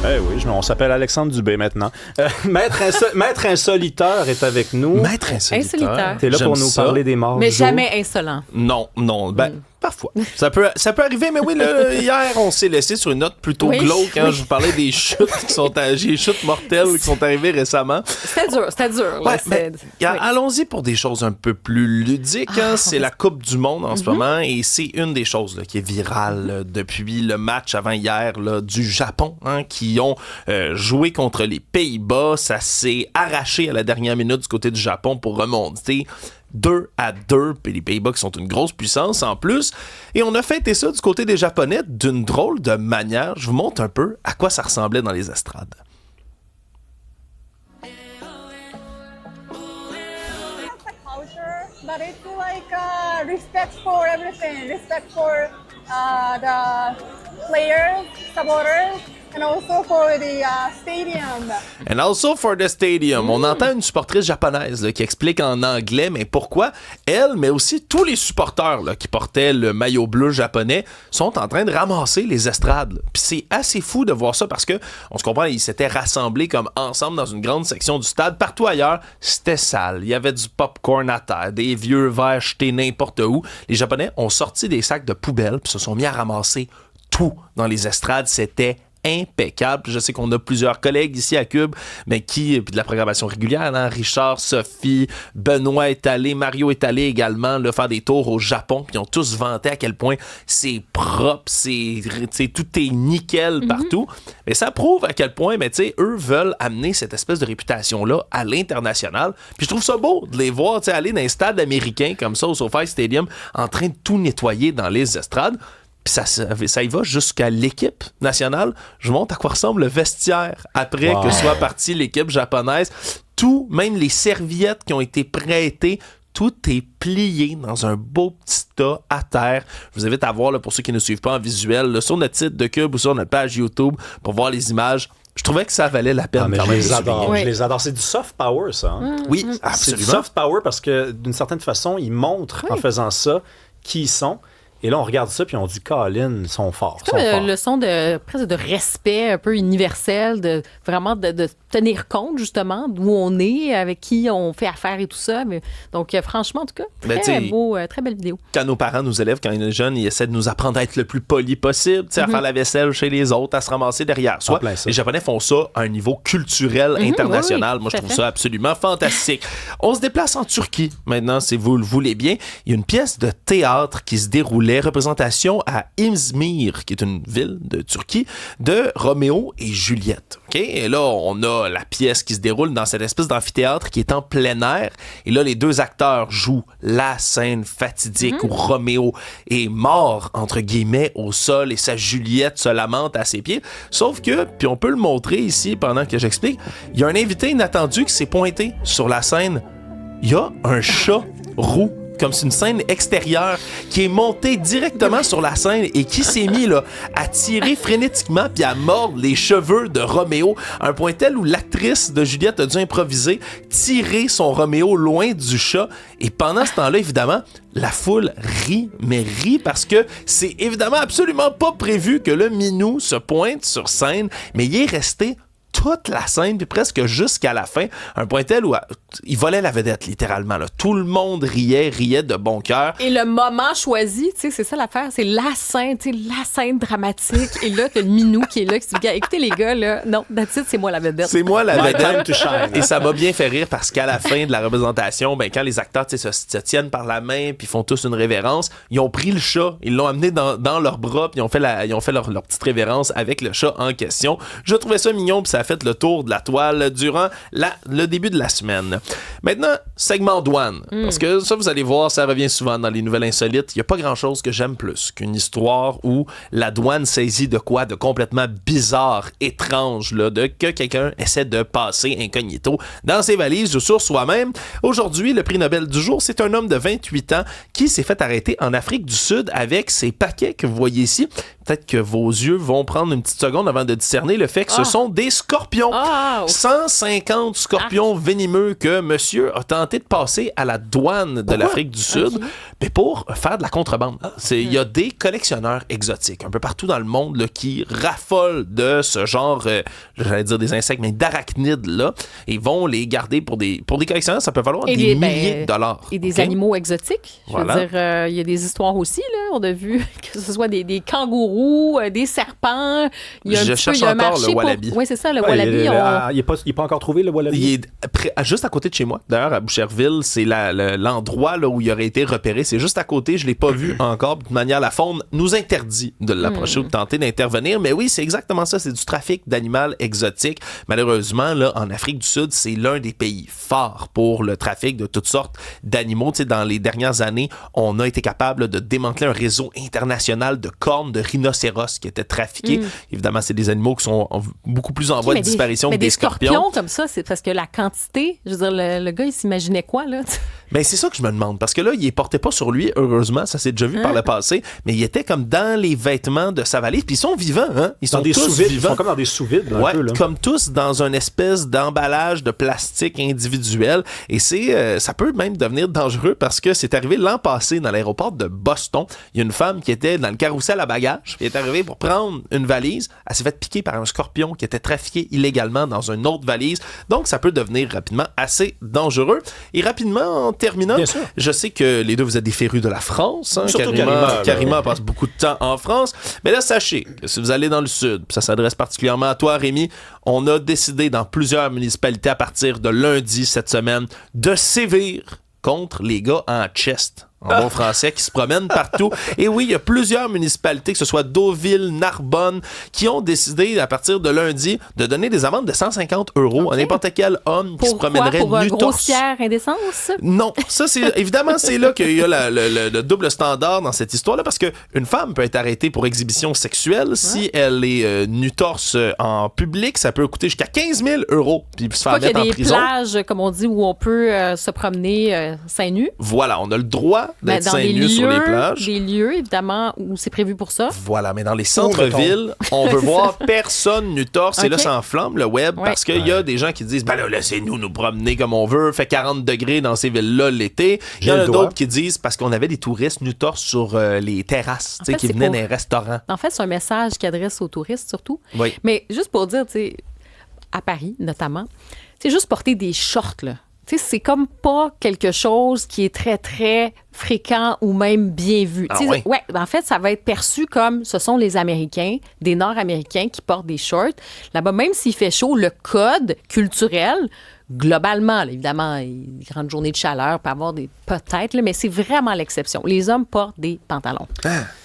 Eh oui, on s'appelle Alexandre Dubé maintenant. Maître Insoliteur est avec nous. Maître Insoliteur. T'es là pour nous parler des morts Mais du jour. jamais insolent. Non. Parfois. Ça peut arriver, mais oui, là, hier, on s'est laissé sur une note plutôt glauque. Hein, je vous parlais des chutes des chutes mortelles qui sont arrivées récemment. C'était dur. Ouais, allons-y pour des choses un peu plus ludiques. C'est la Coupe du Monde en ce moment et c'est une des choses là, qui est virale depuis le match avant hier là, du Japon qui ont joué contre les Pays-Bas. Ça s'est arraché à la dernière minute du côté du Japon pour remonter 2-2, puis les Pays-Bas qui sont une grosse puissance en plus. Et on a fêté ça du côté des Japonais d'une drôle de manière. Je vous montre un peu à quoi ça ressemblait dans les estrades. But it's like respect for everything, respect for the players, supporters, and also for the stadium. And also for the stadium. On entend une supportrice japonaise là, qui explique en anglais, mais pourquoi elle, mais aussi tous les supporters là, qui portaient le maillot bleu japonais sont en train de ramasser les estrades. Puis c'est assez fou de voir ça parce que, on se comprend, ils s'étaient rassemblés comme ensemble dans une grande section du stade. Partout ailleurs, c'était sale. Il y avait du popcorn à terre, des vieux verres jetés n'importe où. Les Japonais ont sorti des sacs de poubelle puis se sont mis à ramasser tout dans les estrades. C'était impeccable. Je sais qu'on a plusieurs collègues ici à Cube, mais puis de la programmation régulière, hein? Richard, Sophie, Benoît est allé, Mario est allé également là, faire des tours au Japon, puis ils ont tous vanté à quel point c'est propre, tout est nickel partout. Mais ça prouve à quel point, eux veulent amener cette espèce de réputation-là à l'international. Puis je trouve ça beau de les voir aller dans un stade américain comme ça, au SoFi Stadium, en train de tout nettoyer dans les estrades. Puis ça y va jusqu'à l'équipe nationale. Je vous montre à quoi ressemble le vestiaire après que soit partie l'équipe japonaise. Tout, même les serviettes qui ont été prêtées, tout est plié dans un beau petit tas à terre. Je vous invite à voir, là, pour ceux qui ne suivent pas en visuel, là, sur notre site de Cube ou sur notre page YouTube pour voir les images. Je trouvais que ça valait la peine. Je les adore. Je les adore. C'est du soft power, ça. Hein? Oui, absolument. C'est du soft power parce que, d'une certaine façon, ils montrent en faisant ça qui ils sont. Et là, on regarde ça, puis on dit, Colin, ils sont forts. C'est comme une leçon presque de respect un peu universel, de vraiment de tenir compte, justement, d'où on est, avec qui on fait affaire et tout ça. Mais, donc, franchement, en tout cas, très belle vidéo. Quand nos parents nous élèvent, quand ils sont jeunes, ils essaient de nous apprendre à être le plus poli possible, à faire la vaisselle chez les autres, à se ramasser derrière soi. Les Japonais font ça à un niveau culturel international. Moi, je trouve ça absolument fantastique. On se déplace en Turquie, maintenant, si vous le voulez bien. Il y a une pièce de théâtre qui se déroulait, représentation à Izmir, qui est une ville de Turquie, de Roméo et Juliette. Okay? Et là, on a la pièce qui se déroule dans cette espèce d'amphithéâtre qui est en plein air. Et là, les deux acteurs jouent la scène fatidique où Roméo est mort, entre guillemets, au sol et sa Juliette se lamente à ses pieds. Sauf que, puis on peut le montrer ici pendant que j'explique, il y a un invité inattendu qui s'est pointé sur la scène. Il y a un chat roux, comme c'est une scène extérieure, qui est montée directement sur la scène et qui s'est mis là, à tirer frénétiquement puis à mordre les cheveux de Roméo, à un point tel où l'actrice de Juliette a dû improviser, tirer son Roméo loin du chat. Et pendant ce temps-là, évidemment, la foule rit parce que c'est évidemment absolument pas prévu que le minou se pointe sur scène, mais il est resté toute la scène, puis presque jusqu'à la fin, un point tel où il volait la vedette, littéralement. Là. Tout le monde riait de bon cœur. Et le moment choisi, c'est ça l'affaire, c'est la scène dramatique. Et là, t'as le minou qui est là, qui se dit, écoutez les gars, là, non, that's it, c'est moi la vedette. C'est moi la vedette. Et ça m'a bien fait rire parce qu'à la fin de la représentation, quand les acteurs se tiennent par la main puis font tous une révérence, ils ont pris le chat, ils l'ont amené dans leurs bras puis ils ont fait leur petite révérence avec le chat en question. Je trouvais ça mignon puis ça a fait le tour de la toile durant le début de la semaine. Maintenant, segment douane. Parce que ça, vous allez voir, ça revient souvent dans les nouvelles insolites. Il n'y a pas grand-chose que j'aime plus qu'une histoire où la douane saisit de quoi de complètement bizarre, étrange, là, que quelqu'un essaie de passer incognito dans ses valises ou sur soi-même. Aujourd'hui, le prix Nobel du jour, c'est un homme de 28 ans qui s'est fait arrêter en Afrique du Sud avec ces paquets que vous voyez ici. peut-être que vos yeux vont prendre une petite seconde avant de discerner le fait que ce sont des scorpions. 150 scorpions venimeux que monsieur a tenté de passer à la douane de l'Afrique du Sud mais pour faire de la contrebande. Il y a des collectionneurs exotiques un peu partout dans le monde là, qui raffolent de ce genre, j'allais dire des insectes, mais d'arachnides là, et vont les garder pour des collectionneurs. Ça peut valoir des milliers de dollars. Et des animaux exotiques. Je veux dire, il y a des histoires aussi, là. On a vu que ce soit des kangourous, des serpents. Il y a cherche encore le wallaby. Oui, c'est ça, le wallaby. Il n'est pas encore trouvé, le wallaby. Il est juste à côté de chez moi. D'ailleurs, à Boucherville, c'est l'endroit là, où il aurait été repéré. C'est juste à côté. Je ne l'ai pas vu encore. De toute manière, la faune nous interdit de l'approcher ou de tenter d'intervenir. Mais oui, c'est exactement ça. C'est du trafic d'animaux exotiques. Malheureusement, là, en Afrique du Sud, c'est l'un des pays forts pour le trafic de toutes sortes d'animaux. Tu sais, dans les dernières années, on a été capable de démanteler un réseau international de cornes de rhinocéros qui étaient trafiqués. Évidemment, c'est des animaux qui sont beaucoup plus en voie de disparition que des scorpions. Comme ça, c'est parce que la quantité, je veux dire, le gars, il s'imaginait quoi, là? Ben, c'est ça que je me demande. Parce que là, il les portait pas sur lui, heureusement, ça s'est déjà vu par le passé, mais il était comme dans les vêtements de sa valise. Puis ils sont vivants, hein? Ils sont tous vivants. Ils sont comme dans des sous-vides, là, ouais, un peu, là. Comme tous dans une espèce d'emballage de plastique individuel. Et ça peut même devenir dangereux parce que c'est arrivé l'an passé dans l'aéroport de Boston. Il y a une femme qui était dans le carrousel à bagages. Elle est arrivée pour prendre une valise. Elle s'est fait piquer par un scorpion qui était trafiqué illégalement dans une autre valise. Donc, ça peut devenir rapidement assez dangereux. Et rapidement, en terminant, je sais que les deux, vous êtes des férus de la France. Hein? Surtout Karima passe beaucoup de temps en France. Mais là, sachez que si vous allez dans le sud, ça s'adresse particulièrement à toi, Rémi, on a décidé dans plusieurs municipalités à partir de lundi cette semaine de sévir contre les gars en chest. En bon français, qui se promènent partout. Et oui, il y a plusieurs municipalités, que ce soit Deauville, Narbonne, qui ont décidé, à partir de lundi, de donner des amendes de 150 € à n'importe quel homme qui se promènerait nu-torse. Pour grossière indécence? Non. Ça, évidemment, c'est là qu'il y a le double standard dans cette histoire-là, parce qu'une femme peut être arrêtée pour exhibition sexuelle si elle est nu-torse en public. Ça peut coûter jusqu'à 15 000 €, puis se faire mettre en prison. Il y a des plages, comme on dit, où on peut se promener seins nus. Voilà, on a le droit d'être seins nus sur les plages. Des lieux, évidemment, où c'est prévu pour ça. Voilà, mais dans les centres-villes, on veut voir personne nu-torse. Et là, ça enflamme le web parce qu'il y a des gens qui disent, ben là, laissez-nous nous promener comme on veut. Fait 40 degrés dans ces villes-là l'été. Il y en a d'autres qui disent, parce qu'on avait des touristes nu-torse sur les terrasses, qui venaient dans les restaurants. En fait, c'est un message qui adresse aux touristes, surtout. Oui. Mais juste pour dire, tu sais, à Paris, notamment, c'est juste porter des shorts, là. Tu sais, c'est comme pas quelque chose qui est très, très fréquent ou même bien vu. Ouais, en fait, ça va être perçu comme ce sont les Américains, des Nord-Américains qui portent des shorts. Là-bas, même s'il fait chaud, le code culturel, globalement, là, évidemment, une grande journée de chaleur peut avoir peut-être, mais c'est vraiment l'exception. Les hommes portent des pantalons.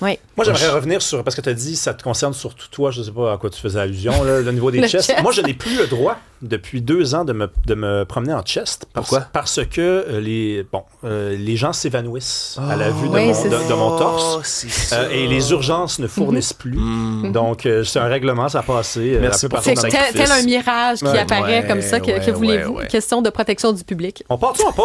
Oui. Moi, j'aimerais revenir sur, parce que tu as dit, ça te concerne surtout toi, je ne sais pas à quoi tu faisais allusion, là, le niveau des chests. Moi, je n'ai plus le droit, depuis 2 ans, de me promener en chest. Pourquoi? Parce que les gens s'évanouissent à la vue de mon torse. Et les urgences ne fournissent plus. Donc, c'est un règlement, ça a passé. Merci pour c'est tel un mirage qui apparaît comme ça, que voulez-vous? Question de protection du public. On part-tu en pause?